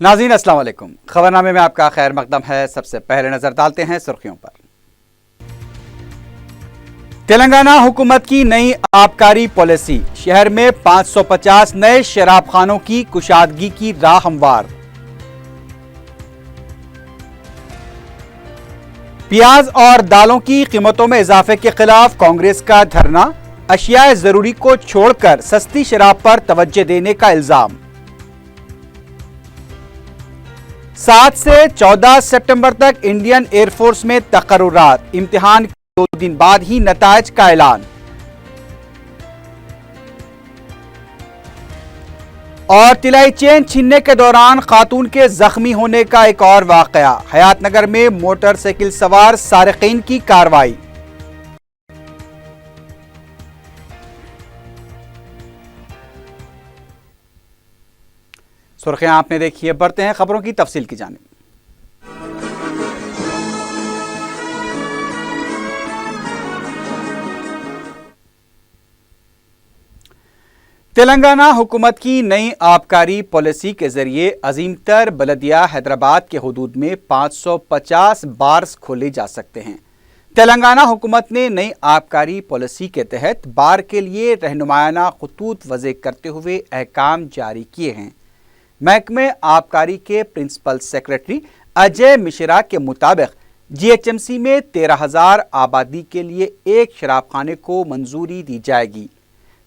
नाज़रीन अस्सलाम वालेकुम। खबरनामे में आपका खैर मकदम है। सबसे पहले नजर डालते हैं सुर्खियों पर। तेलंगाना हुकूमत की नई आबकारी पॉलिसी, शहर में 550 नए शराबखानों की कुशादगी की राह हमवार। प्याज और दालों की कीमतों में इजाफे के खिलाफ कांग्रेस का धरना, अशियाए जरूरी को छोड़कर सस्ती शराब पर तवज्जो देने का इल्जाम। 7 से 14 सितंबर तक इंडियन एयरफोर्स में तकर्रुरात, इम्तिहान के 2 दिन बाद ही नताइज का ऐलान। और तिलाई चेन छीनने के दौरान खातून के जख्मी होने का एक और वाकया, हयातनगर में मोटरसाइकिल सवार सारिकीन की कार्रवाई। सुर्खियां आपने देखी है, बढ़ते हैं खबरों की तफसील की जानिब। तेलंगाना हुकूमत की नई आबकारी पॉलिसी के जरिए अजीमतर बलदिया हैदराबाद के हुदूद में 550 बार्स खोले जा सकते हैं। तेलंगाना हुकूमत ने नई आबकारी पॉलिसी के तहत बार के लिए रहनुमायाना खतूत वज़े करते हुए अहकाम जारी किए हैं। महकमे आबकारी के प्रिंसिपल सेक्रेटरी अजय मिश्रा के मुताबिक जीएचएमसी में 13,000 आबादी के लिए एक शराबखाने को मंजूरी दी जाएगी।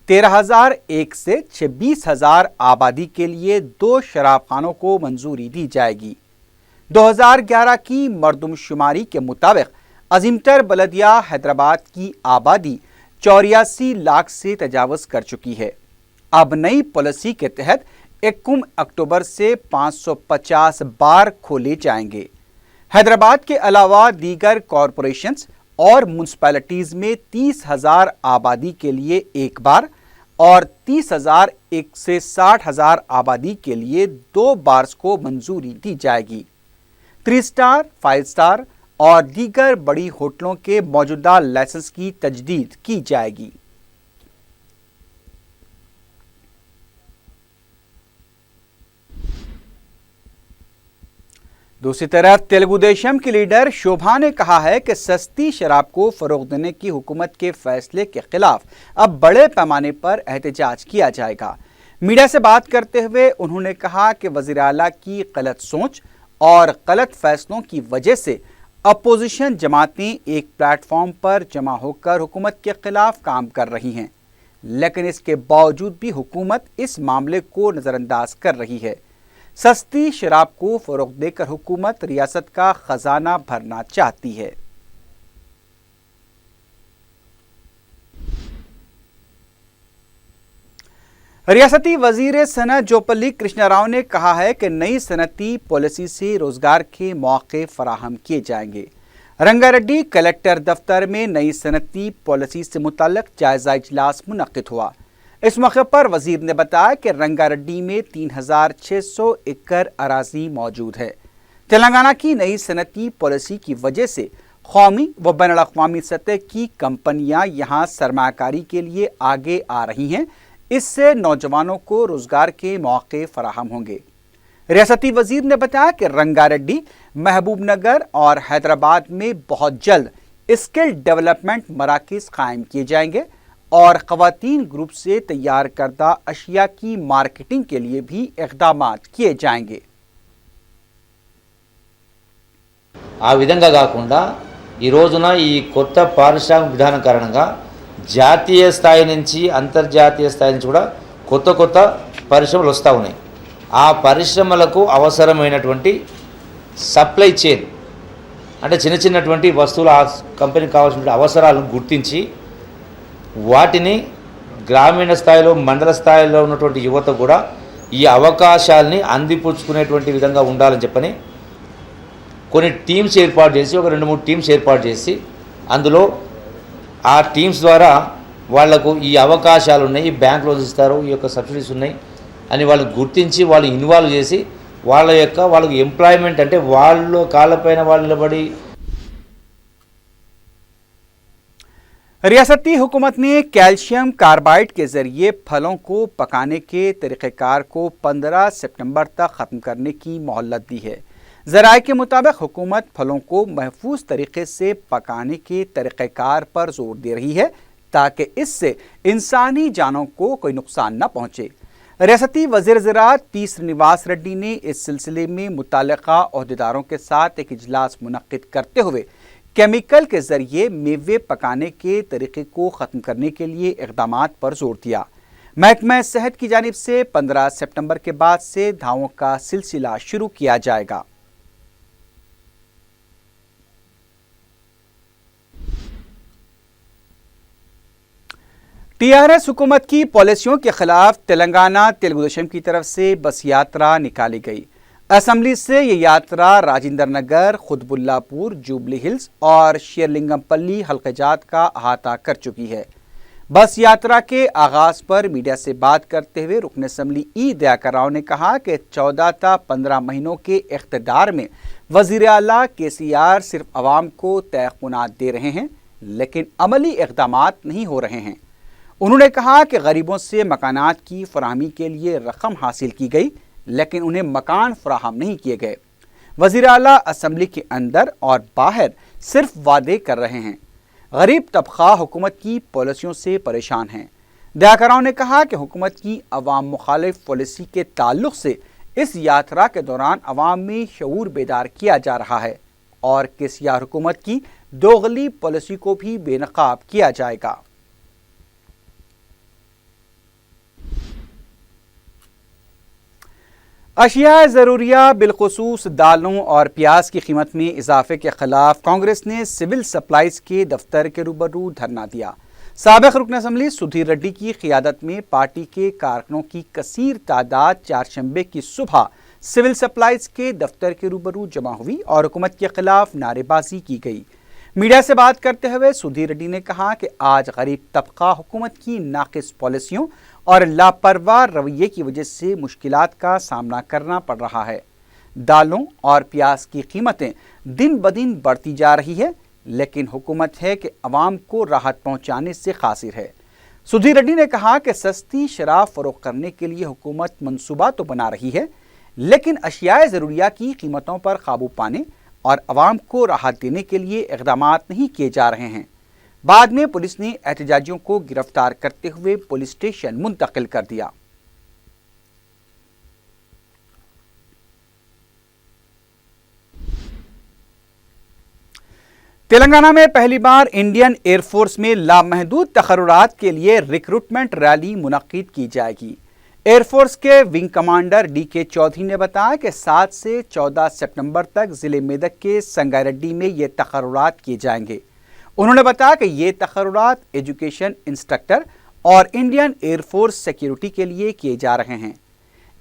13,001 से 26,000 आबादी के लिए 2 शराबखानों को मंजूरी दी जाएगी। 2011 की मरदमशुमारी के मुताबिक अजीमतर बलदिया हैदराबाद की आबादी 84 लाख से तजावज़ कर चुकी है। अब नई पॉलिसी के तहत 1 अक्टूबर से 550 बार खोले जाएंगे। हैदराबाद के अलावा दीगर कॉरपोरेशंस और म्यूनसिपैलिटीज में 30,000 आबादी के लिए एक बार और 30,000 से 60,000 आबादी के लिए 2 बार्स को मंजूरी दी जाएगी। 3 स्टार, 5 स्टार और दीगर बड़ी होटलों के मौजूदा लाइसेंस की तजदीद की जाएगी। दूसरी तरफ तेलुगु देशम की लीडर शोभा ने कहा है कि सस्ती शराब को फरोग देने की हुकूमत के फैसले के खिलाफ अब बड़े पैमाने पर एहतजाज किया जाएगा। मीडिया से बात करते हुए उन्होंने कहा कि वज़ीर आला की गलत सोच और गलत फैसलों की वजह से अपोजिशन जमातें एक प्लेटफॉर्म पर जमा होकर हुकूमत के खिलाफ काम कर रही हैं, लेकिन इसके बावजूद भी हुकूमत इस मामले को नज़रअंदाज कर रही है। सस्ती शराब को फरोग देकर हुकूमत रियासत का खजाना भरना चाहती है। रियासती वजीर सनत जोपल्ली कृष्णा राव ने कहा है कि नई सनती पॉलिसी से रोजगार के मौके फराहम किए जाएंगे। रंगारेड्डी कलेक्टर दफ्तर में नई सनती पॉलिसी से मुताल्लिक जायजा इजलास मुनक्किद हुआ। इस मौके पर वजीर ने बताया कि रंगारेड्डी में 3,600 एकड़ अराजी मौजूद है। तेलंगाना की नई सनती पॉलिसी की वजह से कौमी व बैनुल अक़वामी सतह की कंपनियां यहां सरमायाकारी के लिए आगे आ रही हैं। इससे नौजवानों को रोजगार के मौके फराहम होंगे। रियासती वजीर ने बताया कि रंगारेड्डी, महबूब नगर और हैदराबाद में बहुत जल्द स्किल डेवलपमेंट मराकज़ कायम किए जाएंगे और ख़वातीन ग्रुप से तैयार करदा अशिया की मार्केटिंग के लिए भी इक़दामात किए जाएंगे। ఆ విధంగా కాకుండా ఈ రోజున ఈ కొత్త పారిశ్రామిక విధానం కారణంగా జాతీయ స్థాయి నుంచి అంతర్జాతీయ స్థాయి నుంచి కూడా కొత్త కొత్త పరిశ్రమలు వస్తూ ఉన్నాయి. ఆ పరిశ్రమలకు అవసరమైనటువంటి సప్లై చైన్ అంటే చిన్న చిన్నటువంటి వస్తువులు ఆ కంపెనీకి కావాల్సిన అవసరాలను గుర్తించి వాటిని గ్రామీణ స్థాయిలో మండల స్థాయిలో ఉన్నటువంటి యువత కూడా ఈ అవకాశాలని అందిపుచ్చుకునేటువంటి విధంగా ఉండాలని చెప్పని కొన్ని టీమ్స్ ఏర్పాటు చేసి ఒక 2-3 టీమ్స్ ఏర్పాటు చేసి అందులో ఆ టీమ్స్ ద్వారా వాళ్లకు ఈ అవకాశాలు ఉన్నాయి, బ్యాంక్ లోన్స్ ఇస్తారు, ఈ యొక్క సబ్సిడీస్ ఉన్నాయి అని వాళ్ళు గుర్తించి వాళ్ళు ఇన్వాల్వ్ చేసి వాళ్ళకు ఎంప్లాయ్మెంట్ అంటే వాళ్ళు కాళ్ళపైన వాళ్ళు నిలబడి रियासती हुकूमत ने कैल्शियम कार्बाइड के जरिए फलों को पकाने के तरीक़ेकार को 15 सितंबर तक ख़त्म करने की मोहलत दी है। ज़राए के मुताबिक हुकूमत फलों को महफूज तरीके से पकाने के तरीक़ेकार पर जोर दे रही है ताकि इससे इंसानी जानों को कोई नुकसान न पहुँचे। रियासती वज़ीर ज़राअत पी श्रीनिवास रेड्डी ने इस सिलसिले में मुताल्लिक़ा ओहदेदारों के साथ एक इजलास मुनक्किद करते हुए केमिकल के जरिए मेवे पकाने के तरीके को ख़त्म करने के लिए इक़दामात पर जोर दिया। महकमा सेहत की जानिब से 15 सितंबर के बाद से दावों का सिलसिला शुरू किया जाएगा। टीआरएस हुकूमत की पॉलिसियों के खिलाफ तेलंगाना तेलुगु देशम की तरफ से बस यात्रा निकाली गई। असम्बली से ये यात्रा राजेंद्र नगर, खुतबुल्लापुर, जुबली हिल्स और शेरलिंगमपल्ली हल्क़ाजात का अहाता कर चुकी है। बस यात्रा के आगाज पर मीडिया से बात करते हुए रुकन असम्बली ई दयाकर राव ने कहा कि 14 ta 15 महीनों के इख्तिदार में वज़ीर आला KCR सिर्फ अवाम को तयक़ुनात दे रहे हैं लेकिन अमली इक़दामात नहीं हो रहे हैं। उन्होंने कहा कि गरीबों से मकानात की फराहमी के लिए रकम हासिल की गई लेकिन उन्हें मकान फराहम नहीं किए गए। वज़ीर आला असम्बली के अंदर और बाहर सिर्फ वादे कर रहे हैं। गरीब तबका हुकूमत की पॉलिसियों से परेशान हैं। दयाकराव ने कहा कि हुकूमत की अवाम मुखालिफ पॉलिसी के ताल्लुक से इस यात्रा के दौरान अवाम में शऊर बेदार किया जा रहा है और KCR हुकूमत की दोगली पॉलिसी को भी बेनकाब किया जाएगा। अशिया ज़रूरिया बिलखुसूस दालों और प्याज की कीमत में इजाफे के खिलाफ कांग्रेस ने सिविल सप्लाईज के दफ्तर के रूबरू धरना दिया। साबिक़ रुकन असम्बली सुधीर रेड्डी की क़ियादत में पार्टी के कारकुनों की कसीर तादाद चारशंबे की सुबह सिविल सप्लाईज के दफ्तर के रूबरू जमा हुई और हुकूमत के खिलाफ नारेबाजी की गई। मीडिया से बात करते हुए सुधीर रेड्डी ने कहा कि आज गरीब तबका हुकूमत की नाक़िस पॉलिसियों और लापरवाह रवैये की वजह से मुश्किलात का सामना करना पड़ रहा है। दालों और प्याज की कीमतें दिन ब दिन बढ़ती जा रही है लेकिन हुकूमत है कि अवाम को राहत पहुंचाने से कासिर है। सुधीर रेड्डी ने कहा कि सस्ती शराब फरोख्त करने के लिए हुकूमत मंसूबा तो बना रही है लेकिन अशियाए ज़रूरिया की कीमतों पर काबू पाने और अवाम को राहत देने के लिए इक़दामात नहीं किए जा रहे हैं। बाद में पुलिस ने एहतजाजियों को गिरफ्तार करते हुए पुलिस स्टेशन मुंतकिल कर दिया। तेलंगाना में पहली बार इंडियन एयरफोर्स में लामहदूद तकर्रुरात के लिए रिक्रूटमेंट रैली मुनक्किद की जाएगी। एयरफोर्स के विंग कमांडर DK चौधरी ने बताया कि 7 से 14 सितंबर तक ज़िले मेदक के संगारेड्डी में ये तकर्रुरात किए जाएंगे। उन्होंने बताया कि ये तकर्रुरात एजुकेशन इंस्ट्रक्टर और इंडियन एयरफोर्स सिक्योरिटी के लिए किए जा रहे हैं।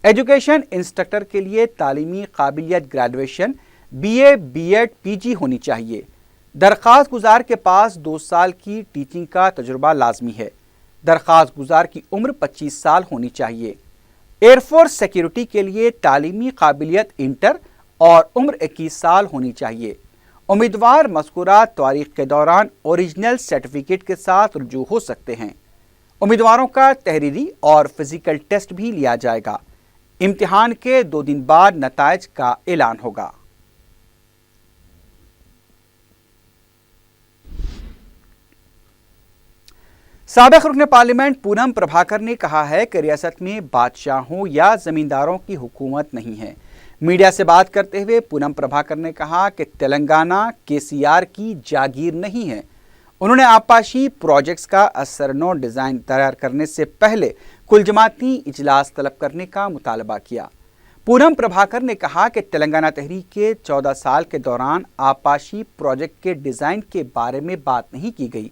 एजुकेशन इंस्ट्रक्टर के लिए तालीमी काबिलियत ग्रेजुएशन BA, B.Ed, PG होनी चाहिए। दरख्वास्त गुजार के पास 2 साल की टीचिंग का तजुर्बा लाजमी है। दरख्वास्त गुजार की उम्र 25 साल होनी चाहिए। एयरफोर्स सिक्योरिटी के लिए तालीमी काबिलियत इंटर और उम्र 21 साल होनी चाहिए। उम्मीदवार मज़कूरा तारीख के दौरान ओरिजिनल सर्टिफिकेट के साथ रुजू हो सकते हैं। उम्मीदवारों का तहरीरी और फिजिकल टेस्ट भी लिया जाएगा। इम्तिहान के 2 दिन बाद नताइज का ऐलान होगा। साबिक़ रुकन पार्लियामेंट पूनम प्रभाकर ने कहा है कि रियासत में बादशाहों या ज़मींदारों की हुकूमत नहीं है। मीडिया से बात करते हुए पूनम प्रभाकर ने कहा कि तेलंगाना KCR की जागीर नहीं है। उन्होंने आपाशी प्रोजेक्ट्स का असरनो डिज़ाइन तैयार करने से पहले कुल जमाती इजलास तलब करने का मुतालबा किया। पूनम प्रभाकर ने कहा कि तेलंगाना तहरीक के 14 साल के दौरान आपाशी प्रोजेक्ट के डिज़ाइन के बारे में बात नहीं की गई।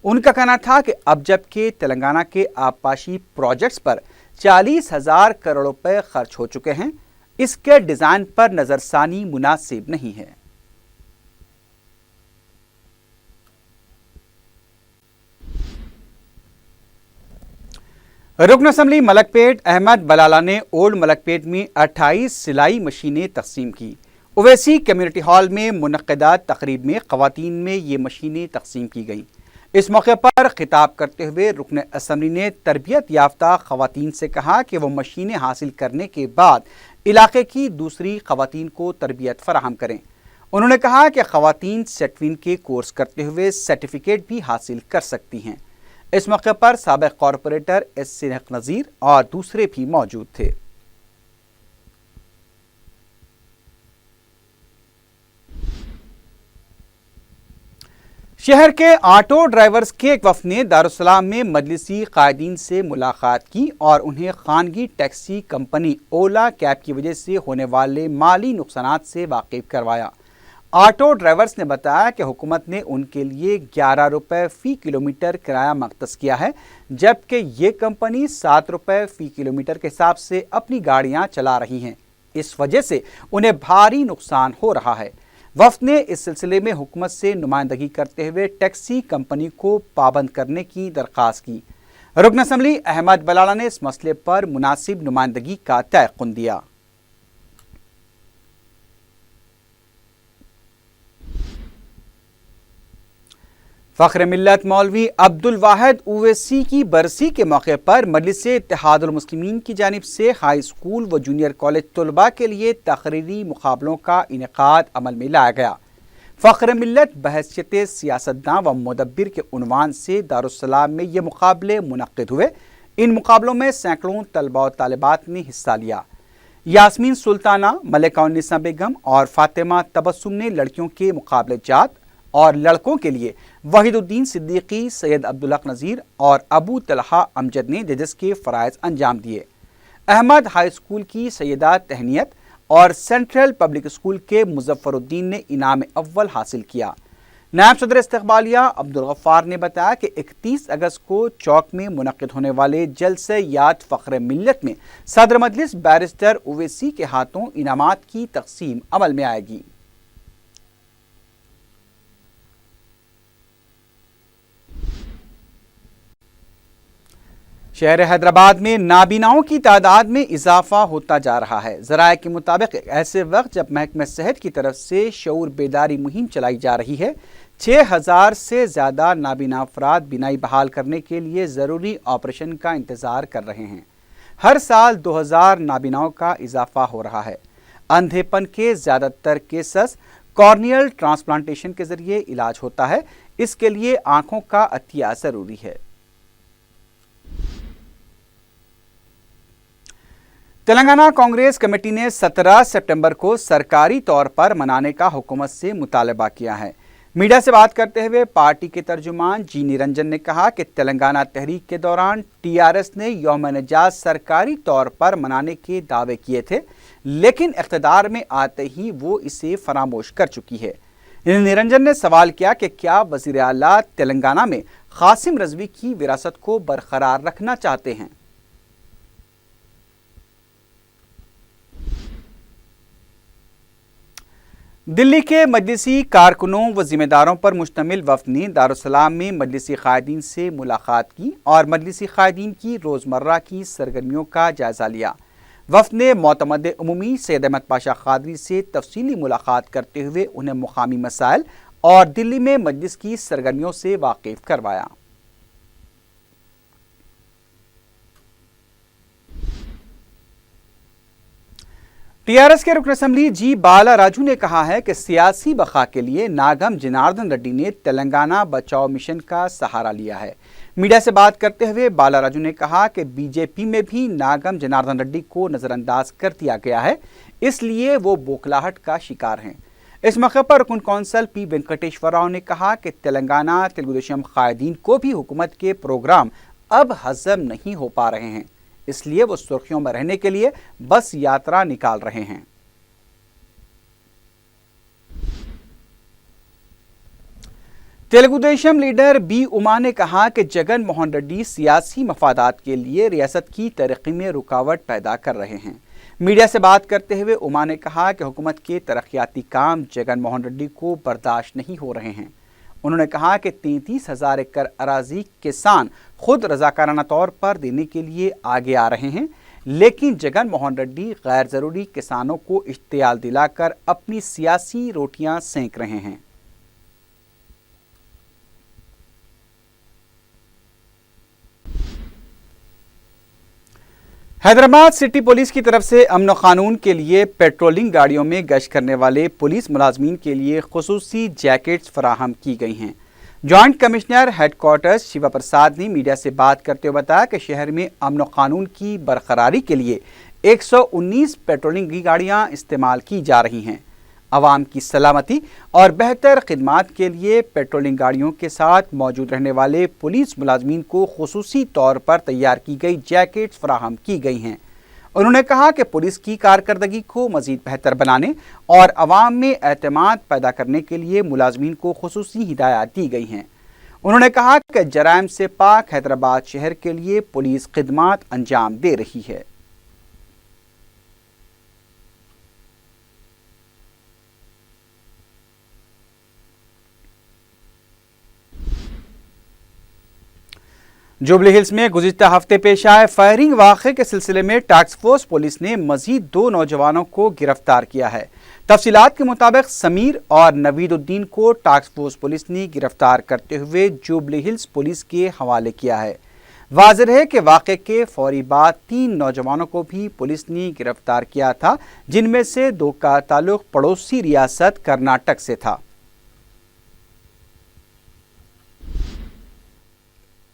उनका कहना था कि अब जबकि तेलंगाना के आपाशी प्रोजेक्ट्स पर 40,000 करोड़ रुपए खर्च हो चुके हैं, इसके डिज़ाइन पर नज़रसानी मुनासिब नहीं है। रुकन असम्बली मलकपेट अहमद बलाला ने ओल्ड मलकपेट में 28 सिलाई मशीनें तकसीम की। ओवैसी कम्युनिटी हॉल में मुनक्किदा तकरीब में ख़वातीन में ये मशीनें तकसीम की गई। इस मौके पर खिताब करते हुए रुकन असम्बली ने तरबियत याफ्ता खवातीन से कहा कि वो मशीनें हासिल करने के बाद इलाके की दूसरी खवातीन को तरबियत फराहम करें। उन्होंने कहा कि खवातीन सेटविन के कोर्स करते हुए सर्टिफिकेट भी हासिल कर सकती हैं। इस मौके पर साबिक कॉरपोरेटर एस नज़ीर और दूसरे भी मौजूद थे। शहर के ऑटो ड्राइवर्स के एक वफ़द ने दारुस्सलाम में मजलिसी कायदीन से मुलाकात की और उन्हें खानगी टैक्सी कंपनी ओला कैब की वजह से होने वाले माली नुकसानात से वाकिफ करवाया। ऑटो ड्राइवर्स ने बताया कि हुकूमत ने उनके लिए 11 रुपये फ़ी किलोमीटर किराया मख्तस किया है, जबकि ये कंपनी 7 रुपये फ़ी किलोमीटर के हिसाब से अपनी गाड़ियां चला रही हैं। इस वजह से उन्हें भारी नुकसान हो रहा है। वफ़द ने इस सिलसिले में हुकूमत से नुमाइंदगी करते हुए टैक्सी कंपनी को पाबंद करने की दरख्वास्त की। रुकन असम्बली अहमद बलाला ने इस मसले पर मुनासिब नुमाइंदगी का तयक़ुन दिया। फ़ख्र मिल्लत मौलवी अब्दुल वाहिद ओवैसी की बरसी के मौके पर मजलिस इत्तेहादुल मुस्लिमीन की जानिब से हाई स्कूल व जूनियर कॉलेज तलबा के लिए तकरीरी मुकाबलों का इनेकाद अमल में लाया गया। फ़ख्र मिल्लत बहैसियत सियासतदान व मुदब्बिर के उन्वान से दारुस्सलाम में ये मुकाबले मुनक्किद हुए। इन मुकाबलों में सैकड़ों तलबा और तालिबात ने हिस्सा लिया। यास्मीन सुल्ताना, मलिका उन्निसा बेगम और फातिमा तबस्सुम ने लड़कियों के मुकाबले जात और लड़कों के लिए वहीदुद्दीन सिद्दीकी, सैयद अब्दुल हक नज़ीर और अबू तलहा अमजद ने जजेस के फ़राइज़ अंजाम दिए। अहमद हाई स्कूल की सैयदा तहनीत और सेंट्रल पब्लिक स्कूल के मुज़फ़्फ़रुद्दीन ने इनाम अव्वल हासिल किया। नायब सदर इस्तक़बालिया अब्दुल गफ़्फ़ार ने बताया कि 31 अगस्त को चौक में मुनक़्क़िद होने वाले जलसे याद फ़ख्र मिल्लत में सदर मजलिस बैरिस्टर ओवैसी के हाथों इनामात की तक़सीम अमल में आएगी। शहर हैदराबाद में नाबीनाओं की तादाद में इजाफा होता जा रहा है। ज़राए के मुताबिक ऐसे वक्त जब महकमा सेहत की तरफ से शऊर बेदारी मुहिम चलाई जा रही है, 6000 से ज़्यादा नाबीना अफराद बीनाई बहाल करने के लिए ज़रूरी ऑपरेशन का इंतज़ार कर रहे हैं। हर साल 2000 नाबीनाओं का इजाफा हो रहा है। अंधेपन के ज़्यादातर केसेस कॉर्नियल ट्रांसप्लांटेशन के ज़रिए इलाज होता है। इसके लिए आँखों का अतिया ज़रूरी है। तेलंगाना कांग्रेस कमेटी ने 17 सितंबर को सरकारी तौर पर मनाने का हुकूमत से मुतालबा किया है। मीडिया से बात करते हुए पार्टी के तर्जुमान जी निरंजन ने कहा कि तेलंगाना तहरीक के दौरान टीआरएस ने यौम निजात सरकारी तौर पर मनाने के दावे किए थे, लेकिन इख्तिदार में आते ही वो इसे फरामोश कर चुकी है। निरंजन ने सवाल किया कि क्या वज़ीर आला तेलंगाना में कासिम रज़वी की विरासत को बरकरार रखना चाहते हैं। दिल्ली के मजलिसी कारकुनों व जिम्मेदारों पर मुश्तमिल वफ़द ने दारुस्सलाम में मजलिसी कायदीन से मुलाकात की और मजलिसी कायदीन की रोज़मर्रा की सरगर्मियों का जायज़ा लिया। वफ़द ने मोतमद उमूमी सैयद अहमद पाशा क़ादरी से तफसीली मुलाकात करते हुए उन्हें मुकामी मसाइल और दिल्ली में मजलिस की सरगर्मियों से वाकिफ़ करवाया। टीआरएस के रुकन असम्बली जी बाला राजू ने कहा है कि सियासी बका के लिए नागम जनार्दन रेड्डी ने तेलंगाना बचाओ मिशन का सहारा लिया है। मीडिया से बात करते हुए बाला राजू ने कहा कि बीजेपी में भी नागम जनार्दन रेड्डी को नज़रअंदाज कर दिया गया है, इसलिए वो बौखलाहट का शिकार हैं। इस मौके पर रुकन कौंसल पी वेंकटेश्वर राव ने कहा कि तेलंगाना तेलुगुदेशम कायदीन को भी हुकूमत के प्रोग्राम अब हजम नहीं हो पा रहे हैं, इसलिए वो सुर्खियों में रहने के लिए बस यात्रा निकाल रहे हैं। तेलुगुदेशम लीडर बी उमा ने कहा कि जगन मोहन रेड्डी सियासी मफादात के लिए रियासत की तरक्की में रुकावट पैदा कर रहे हैं। मीडिया से बात करते हुए उमा ने कहा कि हुकूमत के तरक्याती काम जगन मोहन रेड्डी को बर्दाश्त नहीं हो रहे हैं। उन्होंने कहा कि 33,000 एकड़ अराजी किसान खुद रजाकाराना तौर पर देने के लिए आगे आ रहे हैं, लेकिन जगन मोहन रेड्डी गैर ज़रूरी किसानों को इश्तियाल दिलाकर अपनी सियासी रोटियां सेंक रहे हैं। हैदराबाद सिटी पुलिस की तरफ से अमन कानून के लिए पेट्रोलिंग गाड़ियों में गश्त करने वाले पुलिस मुलाजमीन के लिए खुसूसी जैकेट्स फराहम की गई हैं। जॉइंट कमिश्नर हेडक्वार्टर्स शिवा प्रसाद ने मीडिया से बात करते हुए बताया कि शहर में अमन कानून की बरकरारी के लिए 119 पेट्रोलिंग की गाड़ियां इस्तेमाल की जा रही हैं। आवाम की सलामती और बेहतर खिदमात के लिए पेट्रोलिंग गाड़ियों के साथ मौजूद रहने वाले पुलिस मुलाजमीन को खुसूसी तौर पर तैयार की गई जैकेट्स फराहम की गई हैं। उन्होंने कहा कि पुलिस की कारकर्दगी को मज़ीद बेहतर बनाने और आवाम में एतमाद पैदा करने के लिए मुलाजमीन को खुसूसी हिदायत दी गई हैं। उन्होंने कहा कि जराइम से पाक हैदराबाद शहर के लिए पुलिस खिदमात अंजाम दे रही है। जुबली हिल्स में गुज़िश्ता हफ्ते पेश आए फायरिंग वाक़े के सिलसिले में टास्क फोर्स पुलिस ने मजीद 2 नौजवानों को गिरफ्तार किया है। तफसीलात के मुताबिक समीर और नवीदुद्दीन को टास्क फोर्स पुलिस ने गिरफ्तार करते हुए जुबली हिल्स पुलिस के हवाले किया है। वाज़ेह है कि वाक़े के फौरी बाद 3 नौजवानों को भी पुलिस ने गिरफ्तार किया था, जिनमें से 2 का ताल्लुक पड़ोसी रियासत कर्नाटक से था।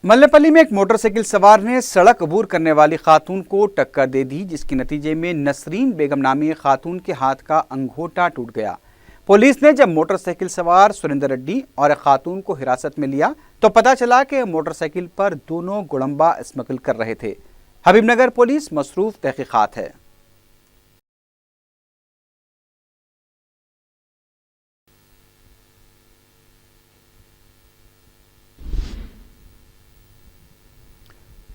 मल्लेपल्ली में एक मोटरसाइकिल सवार ने सड़क अबूर करने वाली खातून को टक्कर दे दी, जिसके नतीजे में नसरीन बेगम नामी खातून के हाथ का अंगूठा टूट गया। पुलिस ने जब मोटरसाइकिल सवार सुरेंद्र रेड्डी और एक खातून को हिरासत में लिया तो पता चला कि मोटरसाइकिल पर दोनों गुड़म्बा स्मगल कर रहे थे। हबीबनगर पुलिस मसरूफ तहकीकात है।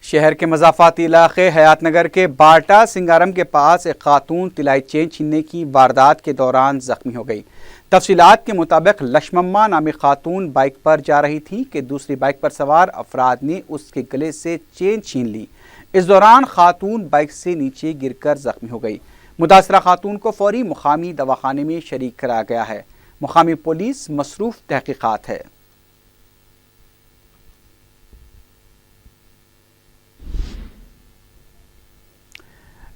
शहर के मज़ाफ़ाती इलाके हयात नगर के बाटा सिंगारम के पास एक खातून तिलाई चेन छीनने की वारदात के दौरान जख्मी हो गई। तफसीलात के मुताबिक लक्ष्मम्मा नामी खातून बाइक पर जा रही थी कि दूसरी बाइक पर सवार अफराद ने उसके गले से चेन छीन ली। इस दौरान खातून बाइक से नीचे गिरकर जख्मी हो गई। मुतासरा खातून को फौरी मुकामी दवाखाने में शरीक कराया गया है। मुकामी पुलिस मसरूफ तहकीकात है।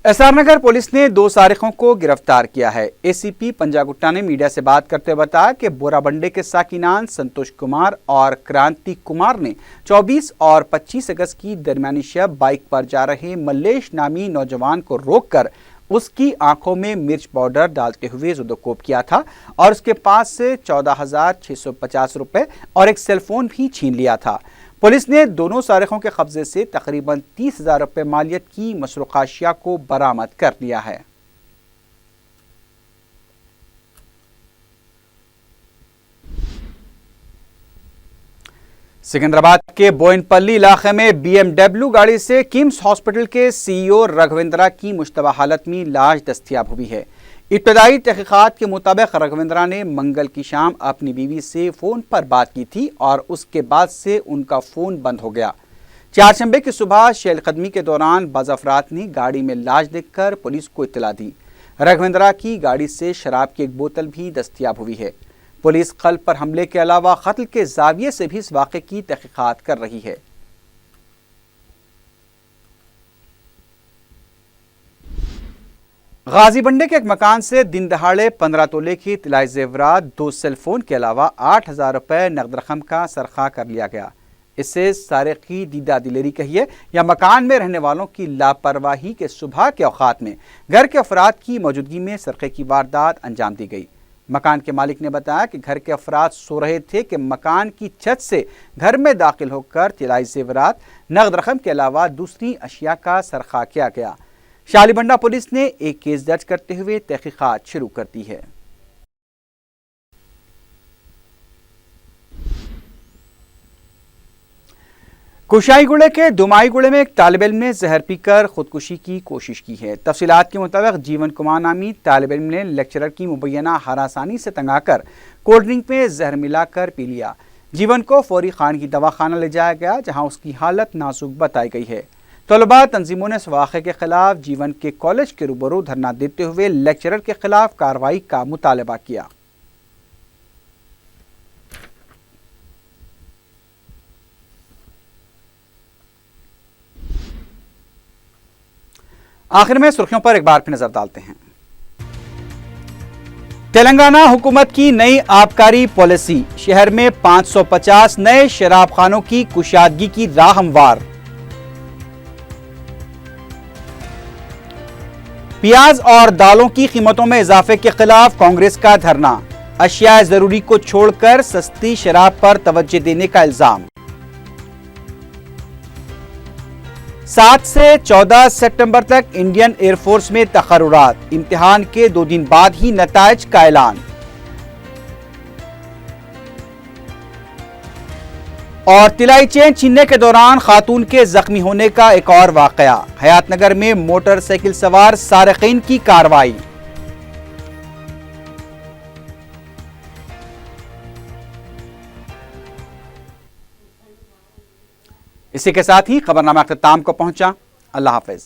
एसआर नगर पुलिस ने 2 सारिकों को गिरफ्तार किया है। एसीपी पंजागुट्टा ने मीडिया से बात करते हुए बताया कि बोराबंडे के साकिनान संतोष कुमार और क्रांति कुमार ने 24 और 25 अगस्त की दरमियानी शब बाइक पर जा रहे मल्लेश नामी नौजवान को रोककर उसकी आंखों में मिर्च पाउडर डालते हुए जुदोकोब किया था और उसके पास से 14,650 रुपए और एक सेलफोन भी छीन लिया था। पुलिस ने दोनों सारिकों के कब्जे से तकरीबन 30,000 रुपए मालियत की मसरूक़ अशिया को बरामद कर लिया है। सिकंदराबाद के बोइनपल्ली इलाके में BMW गाड़ी से किम्स हॉस्पिटल के CEO रघवेंद्रा की मुश्तबा हालत में लाश दस्तयाब हुई है। इब्तदाई तहकीकात के मुताबिक रघवेंद्रा ने मंगल की शाम अपनी बीवी से फ़ोन पर बात की थी और उसके बाद से उनका फ़ोन बंद हो गया। चारशंबे की सुबह शहलकदमी के दौरान बाज़ अफराद ने गाड़ी में लाश देखकर पुलिस को इत्तला दी। रघवेंद्रा की गाड़ी से शराब की एक बोतल भी दस्तयाब हुई है। पुलिस कल्ब पर हमले के अलावा कत्ल के जाविये से भी इस वाक़े की तहकीकात कर रही है। गाजीबंडे के एक मकान से दिन दहाड़े 15 तोले की तिलाई जेवरात, 2 सेलफोन के अलावा 8,000 रुपए नकद रकम का सरखा कर लिया गया। इससे सारे की दीदा दिलेरी कहिए या मकान में रहने वालों की लापरवाही के सुबह के औकात में घर के अफराद की मौजूदगी में सरके की वारदात अंजाम दी गई। मकान के मालिक ने बताया कि घर के अफराद सो रहे थे कि मकान की छत से घर में दाखिल होकर तिलाई जेवरात, नकद रकम के अलावा दूसरी अशिया का सरखा किया गया। शालीबंडा पुलिस ने एक केस दर्ज करते हुए तहकीकात शुरू कर दी है। कुशाईगुड़े के दुमाईगुड़े में एक तालिब इल्म ने जहर पीकर खुदकुशी की कोशिश की है। तफसीलात के मुताबिक जीवन कुमार नामी तालिब इल्म ने लेक्चरर की मुबैना हरासानी से तंग आकर कोल्ड ड्रिंक में जहर मिलाकर पी लिया। जीवन को फौरी खानगी दवाखाना ले जाया गया, जहां उसकी हालत नाजुक बताई गई है। तलबा तंजीमों ने इस वाक़े के खिलाफ जीवन के कॉलेज के रूबरू धरना देते हुए लेक्चरर के खिलाफ कार्रवाई का मुतालबा किया। आखिर में सुर्खियों पर एक बार फिर नजर डालते हैं। तेलंगाना हुकूमत की नई आबकारी पॉलिसी, शहर में 550 नए शराबखानों की कुशादगी की राह हमवार। प्याज और दालों की कीमतों में इजाफे के खिलाफ कांग्रेस का धरना, अशिया जरूरी को छोड़कर सस्ती शराब पर तवज्जो देने का इल्जाम। 7 से 14 सितंबर तक इंडियन एयरफोर्स में तकर्रुरात, इम्तिहान के 2 दिन बाद ही नताइज का ऐलान। और तिलाई चेन छीनने के दौरान खातून के जख्मी होने का एक और वाकया, हयातनगर में मोटरसाइकिल सवार सारिकीन की कार्रवाई। इसी के साथ ही खबरनामा अख्ताम को पहुंचा। अल्लाह हाफिज।